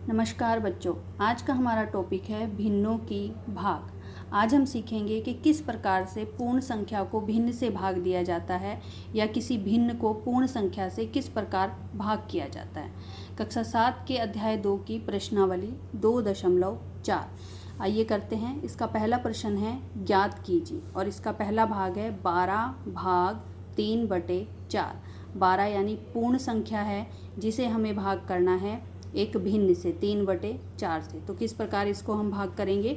नमस्कार बच्चों, आज का हमारा टॉपिक है भिन्नों की भाग। आज हम सीखेंगे कि किस प्रकार से पूर्ण संख्या को भिन्न से भाग दिया जाता है या किसी भिन्न को पूर्ण संख्या से किस प्रकार भाग किया जाता है। कक्षा 7 के अध्याय 2 की प्रश्नावली 2.4। आइए करते हैं। इसका पहला प्रश्न है ज्ञात कीजिए और इसका पहला भाग है 12 भाग 3/4। 12 यानी पूर्ण संख्या है जिसे हमें भाग करना है एक भिन्न से 3/4 से। तो किस प्रकार इसको हम भाग करेंगे?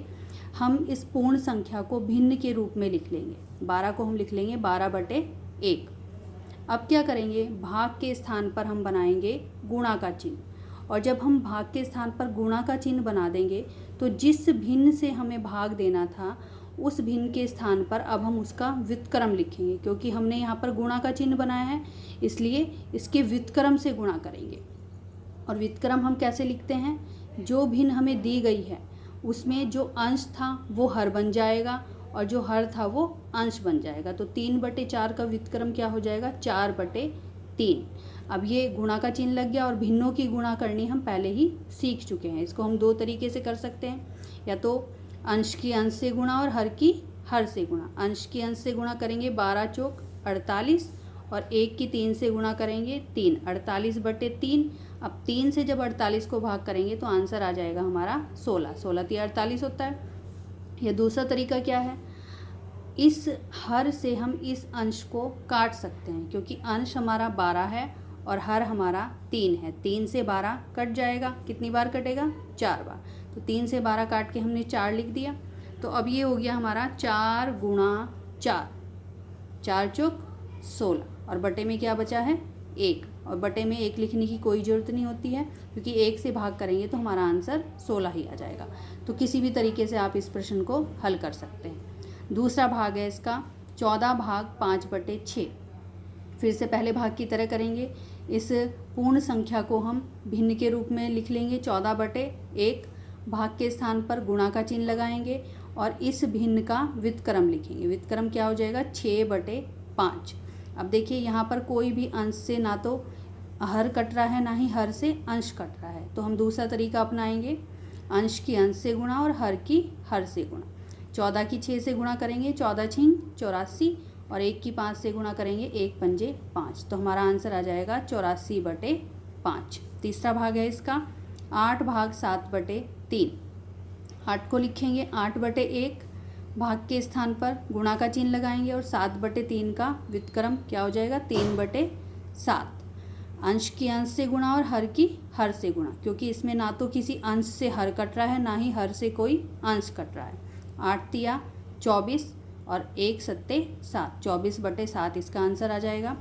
हम इस पूर्ण संख्या को भिन्न के रूप में लिख लेंगे। 12 को हम लिख लेंगे 12/1। अब क्या करेंगे? भाग के स्थान पर हम बनाएंगे गुणा का चिन्ह, और जब हम भाग के स्थान पर गुणा का चिन्ह बना देंगे तो जिस भिन्न से हमें भाग देना था उस भिन्न के स्थान पर अब हम उसका व्युत्क्रम लिखेंगे। क्योंकि हमने यहाँ पर गुणा का चिन्ह बनाया है इसलिए इसके व्युत्क्रम से गुणा करेंगे। और व्युत्क्रम हम कैसे लिखते हैं? जो भिन्न हमें दी गई है उसमें जो अंश था वो हर बन जाएगा और जो हर था वो अंश बन जाएगा। तो 3/4 का व्युत्क्रम क्या हो जाएगा? 4/3। अब ये गुणा का चिन्ह लग गया और भिन्नों की गुणा करनी हम पहले ही सीख चुके हैं। इसको हम दो तरीके से कर सकते हैं, या तो अंश की अंश से गुणा और हर की हर से गुणा। अंश की अंश से गुणा करेंगे 12 चौक 48 और 1 की 3 से गुणा करेंगे 3, 48/3। अब 3 से जब 48 को भाग करेंगे तो आंसर आ जाएगा हमारा 16। 16 3 48 होता है। यह दूसरा तरीका क्या है? इस हर से हम इस अंश को काट सकते हैं, क्योंकि अंश हमारा 12 है और हर हमारा 3 है। 3 से 12 कट जाएगा। कितनी बार कटेगा? 4 बार। तो 3 से 12 काट के हमने 4 लिख दिया। तो अब ये हो गया हमारा 4 × 4, 4 चौक 16, और बटे में क्या बचा है? 1। और बटे में 1 लिखने की कोई ज़रूरत नहीं होती है, क्योंकि 1 से भाग करेंगे तो हमारा आंसर 16 ही आ जाएगा। तो किसी भी तरीके से आप इस प्रश्न को हल कर सकते हैं। दूसरा भाग है इसका 14 भाग 5/6। फिर से पहले भाग की तरह करेंगे। इस पूर्ण संख्या को हम भिन्न के रूप में लिख लेंगे 14/1। भाग के स्थान पर गुणा का चिन्ह लगाएंगे और इस भिन्न का व्युत्क्रम लिखेंगे। व्युत्क्रम क्या हो जाएगा? 6/5। अब देखिए यहाँ पर कोई भी अंश से ना तो हर कट रहा है ना ही हर से अंश कट रहा है, तो हम दूसरा तरीका अपनाएंगे। अंश की अंश से गुणा और हर की हर से गुणा। 14 की 6 से गुणा करेंगे 14 × 6 84, और 1 की 5 से गुणा करेंगे 1 × 5 5। तो हमारा आंसर आ जाएगा 84/5। तीसरा भाग है इसका 8 भाग 7/3। 8 को लिखेंगे 8/1। भाग के स्थान पर गुणा का चिन्ह लगाएंगे और 7/3 का व्युत्क्रम क्या हो जाएगा? 3/7। अंश की अंश से गुणा और हर की हर से गुणा, क्योंकि इसमें ना तो किसी अंश से हर कट रहा है ना ही हर से कोई अंश कट रहा है। 8 × 24 और 1 × 7 7, 24/7 इसका आंसर आ जाएगा।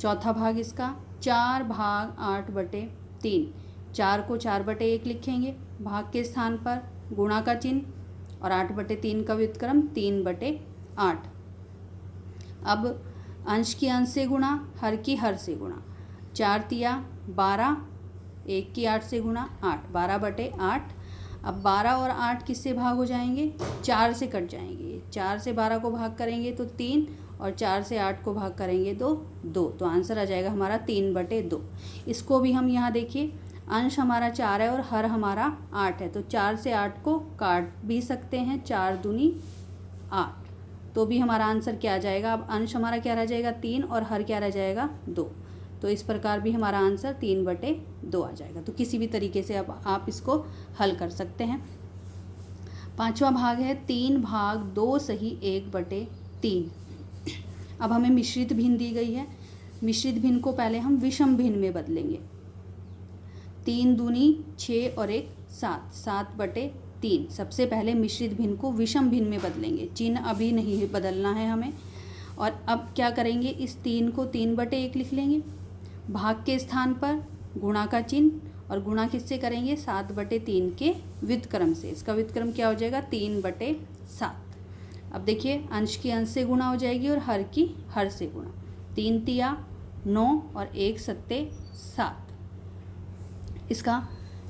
चौथा भाग इसका 4 भाग 8/3। 4 को 4/1 लिखेंगे। भाग के स्थान पर गुणा का चिन्ह और 8/3 का व्युत्क्रम 3/8। अब अंश की अंश से गुणा, हर की हर से गुणा। 4 × 12, 1 की 8 से गुणा 8, 12/8। अब 12 और 8 किससे भाग हो जाएंगे? 4 से कट जाएंगे। 4 से 12 को भाग करेंगे तो 3, और 4 से 8 को भाग करेंगे तो 2। तो आंसर आ जाएगा हमारा 3/2। इसको भी हम यहाँ देखिए, अंश हमारा 4 है और हर हमारा 8 है, तो 4 से 8 को काट भी सकते हैं। 4 दूनी 8, तो भी हमारा आंसर क्या आ जाएगा? अब अंश हमारा क्या रह जाएगा? 3, और हर क्या रह जाएगा? 2। तो इस प्रकार भी हमारा आंसर 3/2 आ जाएगा। तो किसी भी तरीके से अब आप इसको हल कर सकते हैं। पांचवा भाग है 3 भाग 2 सही 1/3। अब हमें मिश्रित भिन्न दी गई है। मिश्रित भिन्न को पहले हम विषम भिन्न में बदलेंगे। 3 दूनी 6 और 1 7, 7/3। सबसे पहले मिश्रित भिन्न को विषम भिन्न में बदलेंगे। चिन्ह अभी नहीं बदलना है हमें। और अब क्या करेंगे? इस 3 को 3/1 लिख लेंगे। भाग के स्थान पर गुणा का चिन्ह, और गुणा किससे करेंगे? 7/3 के व्युत्क्रम से। इसका व्युत्क्रम क्या हो जाएगा? 3/7। अब देखिए अंश की अंश से गुणा हो जाएगी और हर की हर से गुणा। 3 × 9 और 1 × 7 7। इसका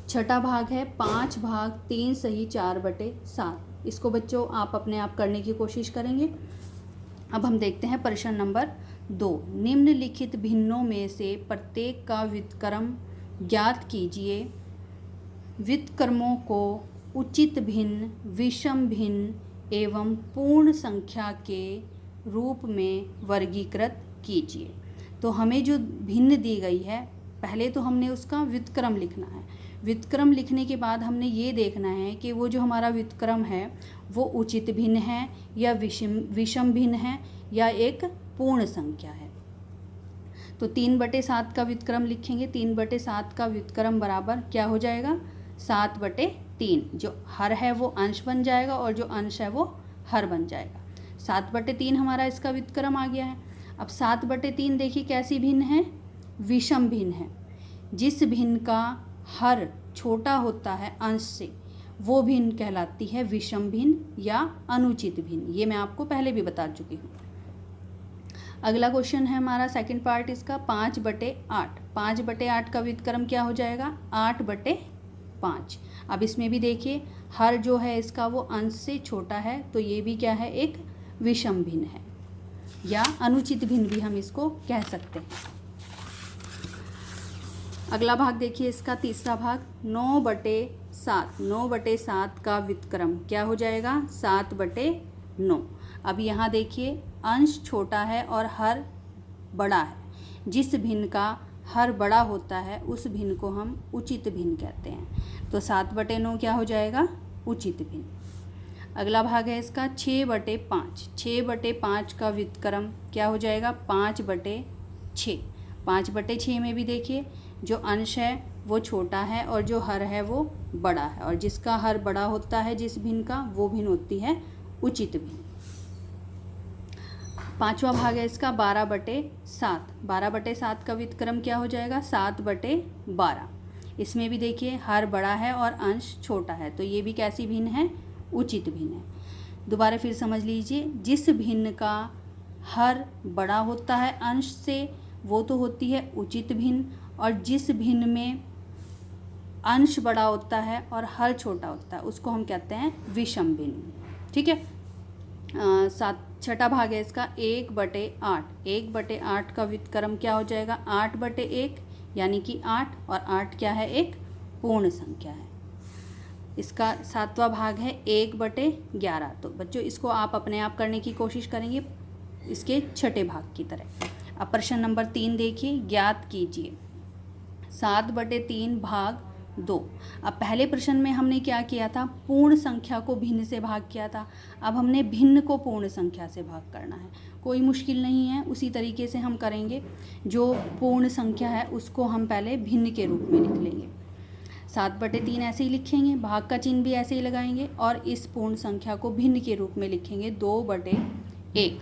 छठा भाग है 5 भाग 3 सही 4/7। इसको बच्चों आप अपने आप करने की कोशिश करेंगे। अब हम देखते हैं प्रश्न नंबर 2। निम्नलिखित भिन्नों में से प्रत्येक का व्युत्क्रम ज्ञात कीजिए व्युत्क्रमों को उचित भिन्न, विषम भिन्न एवं पूर्ण संख्या के रूप में वर्गीकृत कीजिए। तो हमें जो भिन्न दी गई है, पहले तो हमने उसका व्युत्क्रम लिखना है। व्युत्क्रम लिखने के बाद हमने ये देखना है कि वो जो हमारा व्युत्क्रम है वो उचित भिन्न है या विषम भिन्न है या एक पूर्ण संख्या है। तो 3/7 का व्युत्क्रम लिखेंगे। 3/7 का व्युत्क्रम बराबर क्या हो जाएगा? 7/3। जो हर है वो अंश बन जाएगा और जो अंश है वो हर बन जाएगा। 7/3 हमारा इसका व्युत्क्रम आ गया है। अब 7/3 देखिए कैसी भिन्न है? विषम भिन्न है। जिस भिन्न का हर छोटा होता है अंश से, वो भिन्न कहलाती है विषम भिन्न या अनुचित भिन्न। ये मैं आपको पहले भी बता चुकी हूँ। अगला क्वेश्चन है हमारा सेकंड पार्ट इसका 5/8। 5/8 का व्युत्क्रम क्या हो जाएगा? 8/5। अब इसमें भी देखिए हर जो है इसका वो अंश से छोटा है, तो ये भी क्या है? एक विषम भिन्न है या अनुचित भिन्न भी हम इसको कह सकते हैं। अगला भाग देखिए इसका तीसरा भाग 9/7। 9/7 का व्युत्क्रम क्या हो जाएगा? 7/9। अब यहाँ देखिए अंश छोटा है और हर बड़ा है। जिस भिन्न का हर बड़ा होता है उस भिन्न को हम उचित भिन्न कहते हैं। तो 7/9 क्या हो जाएगा? उचित भिन्न। अगला भाग है इसका 6/5। 6/5 का व्युत्क्रम क्या हो जाएगा? 5/6। 5/6 में भी देखिए जो अंश है वो छोटा है और जो हर है वो बड़ा है, और जिसका हर बड़ा होता है जिस भिन्न का, वो भिन्न होती है उचित भिन्न। पांचवा भाग है इसका 12/7। 12/7 का व्युत्क्रम क्या हो जाएगा? 7/12। इसमें भी देखिए हर बड़ा है और अंश छोटा है, तो ये भी कैसी भिन्न है? उचित भिन्न है। दोबारा फिर समझ लीजिए, जिस भिन्न का हर बड़ा होता है अंश से, वो तो होती है उचित भिन्न, और जिस भिन्न में अंश बड़ा होता है और हर छोटा होता है उसको हम कहते हैं विषम भिन्न। ठीक है। छठा भाग है इसका 1/8। 1/8 का व्युत्क्रम क्या हो जाएगा? 8/1, यानी कि 8, और 8 क्या है? एक पूर्ण संख्या है। इसका सातवां भाग है 1/11। तो बच्चों इसको आप अपने आप करने की कोशिश करेंगे इसके छठे भाग की तरह। अब प्रश्न नंबर 3 देखिए, ज्ञात कीजिए 7/3 भाग 2। अब पहले प्रश्न में हमने क्या किया था? पूर्ण संख्या को भिन्न से भाग किया था। अब हमने भिन्न को पूर्ण संख्या से भाग करना है। कोई मुश्किल नहीं है, उसी तरीके से हम करेंगे। जो पूर्ण संख्या है उसको हम पहले भिन्न के रूप में लिख लेंगे। 7/3 ऐसे ही लिखेंगे, भाग का चिन्ह भी ऐसे ही लगाएंगे, और इस पूर्ण संख्या को भिन्न के रूप में लिखेंगे 2/1।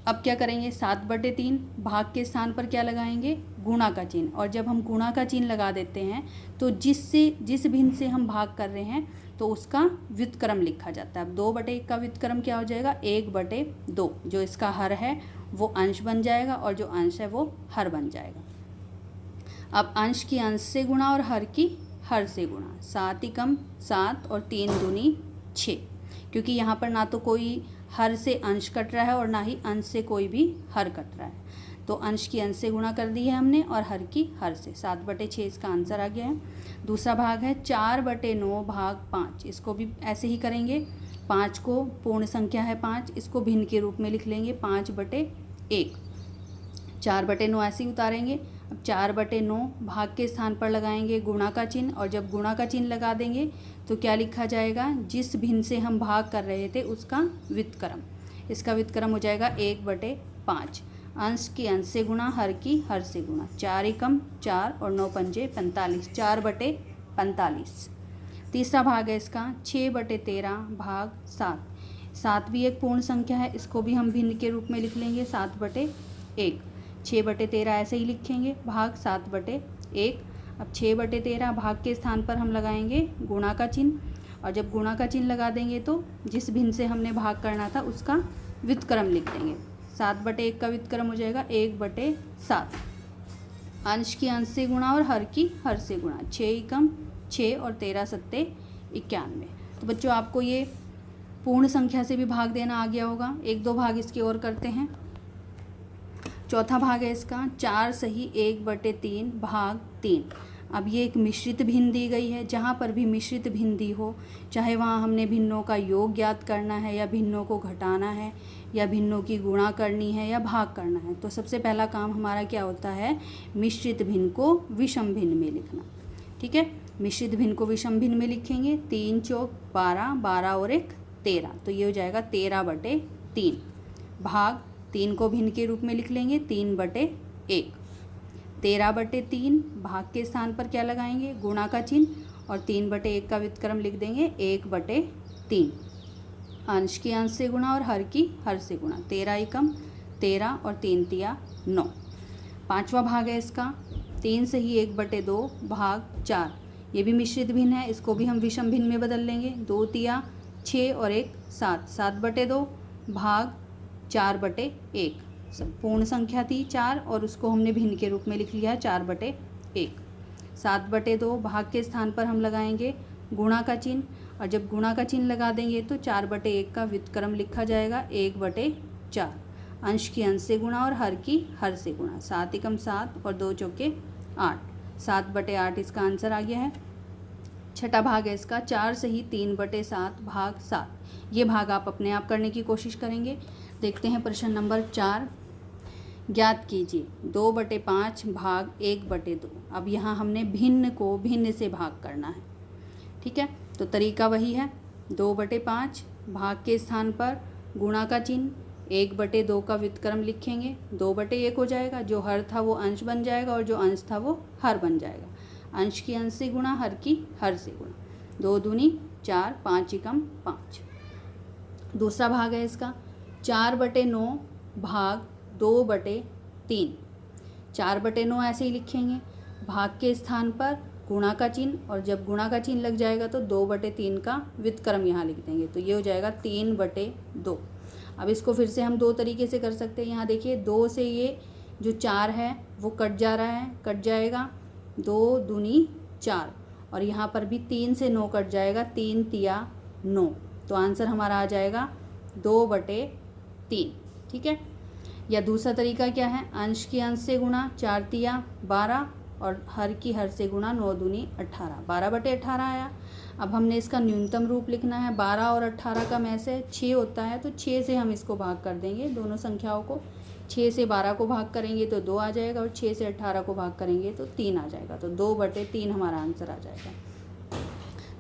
अब क्या करेंगे? 7/3 भाग के स्थान पर क्या लगाएंगे? गुणा का चिन्ह। और जब हम गुणा का चिन्ह लगा देते हैं तो जिस भिन्न से हम भाग कर रहे हैं तो उसका व्युत्क्रम लिखा जाता है। अब 2/1 का व्युत्क्रम क्या हो जाएगा? 1/2। जो इसका हर है वो अंश बन जाएगा और जो अंश है वो हर बन जाएगा। अब अंश की अंश से गुणा और हर की हर से गुणा। 7 एकम 7 और 3 दूनी 6, क्योंकि यहाँ पर ना तो कोई हर से अंश कट रहा है और ना ही अंश से कोई भी हर कट रहा है। तो अंश की अंश से गुणा कर दी है हमने और हर की हर से। 7/6 इसका आंसर आ गया है। दूसरा भाग है 4/9 भाग 5। इसको भी ऐसे ही करेंगे। 5 को पूर्ण संख्या है 5, इसको भिन्न के रूप में लिख लेंगे 5/1। 4/9 ऐसे ही उतारेंगे। अब 4/9 भाग के स्थान पर लगाएंगे गुणा का चिन्ह, और जब गुणा का चिन्ह लगा देंगे तो क्या लिखा जाएगा? जिस भिन्न से हम भाग कर रहे थे उसका व्युत्क्रम। इसका व्युत्क्रम हो जाएगा 1/5। अंश की अंश से गुणा, हर की हर से गुणा। 4 एकम 4 और 9 पंजे 45। 4/45। तीसरा भाग है इसका 6/13 भाग 7। 7 भी एक पूर्ण संख्या है, इसको भी हम भिन्न के रूप में लिख लेंगे 7/1। 6/13 ऐसे ही लिखेंगे, भाग 7/1। अब 6/13 भाग के स्थान पर हम लगाएंगे गुणा का चिन्ह, और जब गुणा का चिन्ह लगा देंगे तो जिस भिन्न से हमने भाग करना था उसका व्युत्क्रम लिख देंगे। 7/1 का व्युत्क्रम हो जाएगा 1/7। अंश की अंश से गुणा और हर की हर से गुणा। 6 एकम 6 और 13 सत्ते 91। तो बच्चों आपको ये पूर्ण संख्या से भी भाग देना आ गया होगा। 1-2 भाग इसके और करते हैं। चौथा भाग है इसका 4 सही 1/3 भाग 3। अब ये एक मिश्रित भिन्न दी गई है। जहाँ पर भी मिश्रित भिन्न दी हो, चाहे वहाँ हमने भिन्नों का योग ज्ञात करना है या भिन्नों को घटाना है या भिन्नों की गुणा करनी है या भाग करना है, तो सबसे पहला काम हमारा क्या होता है, मिश्रित भिन्न को विषम भिन्न में लिखना। ठीक है, मिश्रित भिन्न को विषम भिन्न में लिखेंगे। 3 चौक 12, 12 और 1 13, तो ये हो जाएगा 13/3। भाग 3 को भिन्न के रूप में लिख लेंगे 3/1। 13/3 भाग के स्थान पर क्या लगाएंगे, गुणा का चिन्ह, और 3/1 का व्युत्क्रम लिख देंगे 1/3। अंश की अंश से गुणा और हर की हर से गुणा। 13 एकम 13 और 3 तिया 9। पांचवा भाग है इसका 3 से ही 1/2 भाग 4। ये भी मिश्रित भिन्न है, इसको भी हम विषम भिन्न में बदल लेंगे। 2 तिया 6 और 1 7, 7/2 भाग 4/1। पूर्ण संख्या थी 4 और उसको हमने भिन्न के रूप में लिख लिया 4/1। 7/2 भाग के स्थान पर हम लगाएंगे गुणा का चिन्ह, और जब गुणा का चिन्ह लगा देंगे तो 4/1 का व्युत्क्रम लिखा जाएगा 1/4। अंश की अंश से गुणा और हर की हर से गुणा। 7 एकम 7 और 2 चौके 8, 7/8 इसका आंसर आ गया है। छठा भाग है इसका 4 से ही 3/7 भाग 7। ये भाग आप अपने आप करने की कोशिश करेंगे। देखते हैं प्रश्न नंबर 4। ज्ञात कीजिए 2/5 भाग 1/2। अब यहाँ हमने भिन्न को भिन्न से भाग करना है। ठीक है, तो तरीका वही है, 2/5 भाग के स्थान पर गुणा का चिन्ह, 1/2 का व्युत्क्रम लिखेंगे, 2/1 हो जाएगा। जो हर था वो अंश बन जाएगा और जो अंश था वो हर बन जाएगा। अंश की अंश से गुणा, हर की हर से गुणा। 2 दूनी 4, 5 एकम 5। दूसरा भाग है इसका 4/9 भाग 2/3। 4/9 ऐसे ही लिखेंगे, भाग के स्थान पर गुणा का चिन्ह, और जब गुणा का चिन्ह लग जाएगा तो 2/3 का व्युत्क्रम यहाँ लिख देंगे, तो ये हो जाएगा 3/2। अब इसको फिर से हम 2 तरीके से कर सकते हैं। यहाँ देखिए 2 से ये जो 4 है वो कट जा रहा है, कट जाएगा, 2 दूनी 4, और यहाँ पर भी 3 से 9 कट जाएगा, 3 तिया 9, तो आंसर हमारा आ जाएगा 2/3। ठीक है, या दूसरा तरीका क्या है, अंश की अंश से गुणा, 4 तिया 12 और हर की हर से गुणा, 9 दूनी 18, 12/18 आया। अब हमने इसका न्यूनतम रूप लिखना है। 12 और 18 का में से 6 होता है, तो 6 से हम इसको भाग कर देंगे दोनों संख्याओं को। 6 से 12 को भाग करेंगे तो 2 आ जाएगा, और 6 से 18 को भाग करेंगे तो 3 आ जाएगा, तो 2/3 हमारा आंसर आ जाएगा।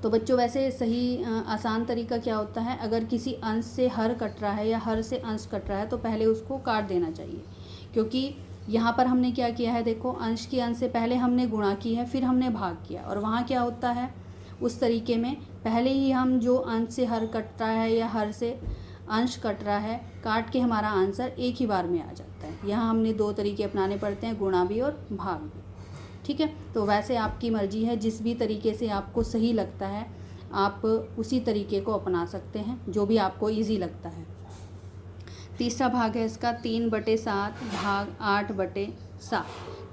तो बच्चों वैसे सही आसान तरीका क्या होता है, अगर किसी अंश से हर कट रहा है या हर से अंश कट रहा है तो पहले उसको काट देना चाहिए, क्योंकि यहाँ पर हमने क्या किया है, देखो अंश की अंश से पहले हमने गुणा की है, फिर हमने भाग किया, और वहाँ क्या होता है उस तरीके में पहले ही हम जो अंश से हर कट रहा है या हर से अंश कट रहा है काट के हमारा आंसर एक ही बार में आ जाता है। यहाँ हमने 2 तरीके अपनाने पड़ते हैं, गुणा भी और भाग भी। ठीक है, तो वैसे आपकी मर्जी है, जिस भी तरीके से आपको सही लगता है आप उसी तरीके को अपना सकते हैं, जो भी आपको ईजी लगता है। तीसरा भाग है इसका 3/7 भाग 8/7।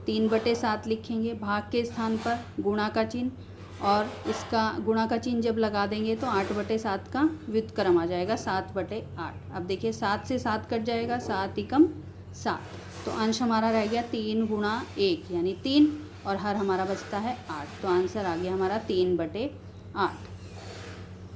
3/7 लिखेंगे, भाग के स्थान पर गुणा का चिन्ह, और इसका गुणा का चिन्ह जब लगा देंगे तो 8/7 का व्युत्क्रम आ जाएगा 7/8। अब देखिए 7 से 7 कट जाएगा, 7 एकम 7, तो अंश हमारा रह गया 3 गुणा 1 यानी 3, और हर हमारा बचता है 8, तो आंसर आ गया हमारा 3/8।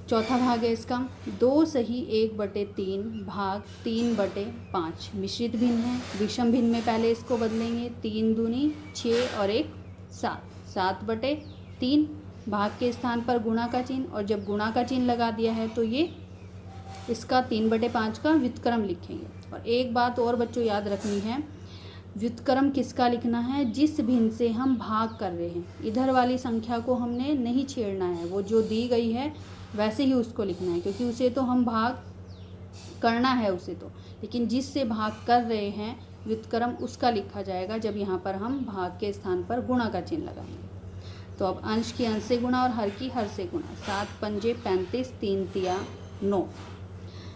चौथा भाग है इसका 2 सही 1/3 भाग 3/5। मिश्रित भिन्न है, विषम भिन्न में पहले इसको बदलेंगे। 3 दूनी 6 और 1 7, 7/3 भाग के स्थान पर गुणा का चिन्ह, और जब गुणा का चिन्ह लगा दिया है तो ये इसका 3/5 का व्युत्क्रम लिखेंगे। और एक बात और बच्चों याद रखनी है, व्युत्क्रम किसका लिखना है, जिस भिन्न से हम भाग कर रहे हैं। इधर वाली संख्या को हमने नहीं छेड़ना है, वो जो दी गई है वैसे ही उसको लिखना है, क्योंकि उसे तो हम भाग करना है उसे तो, लेकिन जिससे भाग कर रहे हैं व्युत्क्रम उसका लिखा जाएगा जब यहाँ पर हम भाग के स्थान पर गुणा का चिन्ह लगाएंगे। तो अब अंश की अंश से गुणा और हर की हर से गुणा। 7 पंजे 35, 3 तिया 9।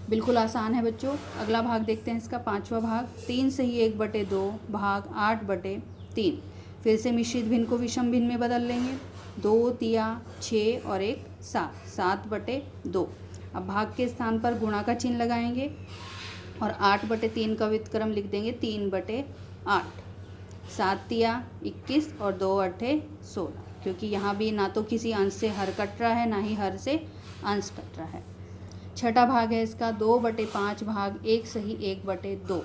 बिल्कुल आसान है बच्चों। अगला भाग देखते हैं इसका 5वां भाग 3 से ही 1/2 भाग 8/3। फिर से मिश्रित भिन्न को विषम भिन्न में बदल लेंगे। 2 तिया 6 और 1 7, 7/2। अब भाग के स्थान पर गुणा का चिन्ह लगाएंगे और 8/3 का व्युत्क्रम लिख देंगे 3/8। 7 तिया 21 और 2 अट्ठे 16, क्योंकि यहाँ भी ना तो किसी अंश से हर कट रहा है, ना ही हर से अंश कट रहा है। छठा भाग है इसका 2/5 भाग 1 सही 1/2।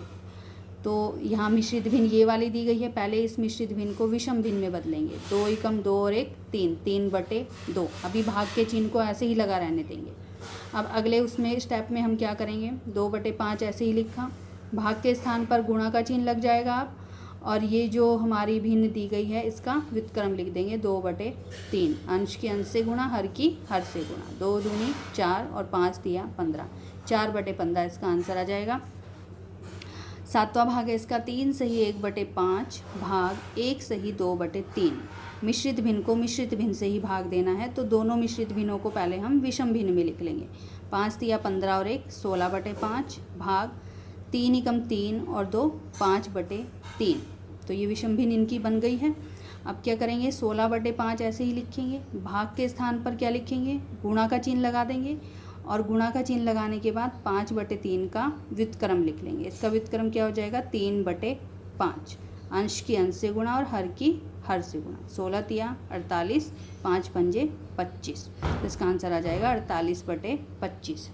तो यहाँ मिश्रित भिन्न ये वाली दी गई है, पहले इस मिश्रित भिन्न को विषम भिन्न में बदलेंगे। 2 एकम 2 और 1 3, 3/2। अभी भाग के चिन्ह को ऐसे ही लगा रहने देंगे। अब अगले उसमें स्टेप में हम क्या करेंगे, 2/5 ऐसे ही लिखा, भाग के स्थान पर गुणा का चिन्ह लग जाएगा अब, और ये जो हमारी भिन्न दी गई है इसका व्युत्क्रम लिख देंगे 2/3। अंश के अंश से गुणा, हर की हर से गुणा। 2 दूनी 4 और 5 दिया 15, 4/15 इसका आंसर आ जाएगा। सातवां भाग है इसका 3 सही 1/5 भाग 1 सही 2/3। मिश्रित भिन्न को मिश्रित भिन्न से ही भाग देना है, तो दोनों मिश्रित भिन्नों को पहले हम विषम भिन्न में लिख लेंगे। 5 दिया 15 और 1 16/5 भाग 3 एकम 3 और 2 5/3। तो ये विषम भिन्न इनकी बन गई है। अब क्या करेंगे, 16/5 ऐसे ही लिखेंगे, भाग के स्थान पर क्या लिखेंगे, गुणा का चिन्ह लगा देंगे, और गुणा का चिन्ह लगाने के बाद 5/3 का व्युत्क्रम लिख लेंगे। इसका व्युत्क्रम क्या हो जाएगा, 3/5। अंश की अंश से गुणा और हर की हर से गुणा। 16 तिया 48, 5 पंजे 25। इसका आंसर आ जाएगा 48/25।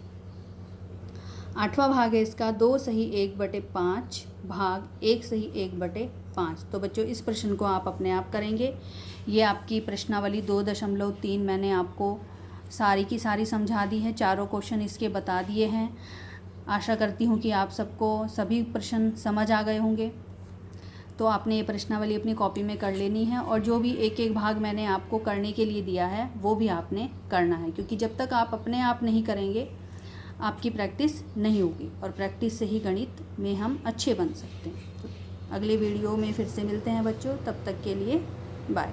आठवां भाग है इसका 2 सही 1/5 भाग 1 सही 1/5। तो बच्चों इस प्रश्न को आप अपने आप करेंगे। ये आपकी प्रश्नावली 2.3 मैंने आपको सारी की सारी समझा दी है, चारों क्वेश्चन इसके बता दिए हैं। आशा करती हूँ कि आप सबको सभी प्रश्न समझ आ गए होंगे। तो आपने ये प्रश्नावली अपनी कॉपी में कर लेनी है, और जो भी एक एक भाग मैंने आपको करने के लिए दिया है वो भी आपने करना है, क्योंकि जब तक आप अपने आप नहीं करेंगे आपकी प्रैक्टिस नहीं होगी, और प्रैक्टिस से ही गणित में हम अच्छे बन सकते हैं। तो अगले वीडियो में फिर से मिलते हैं बच्चों, तब तक के लिए बाय।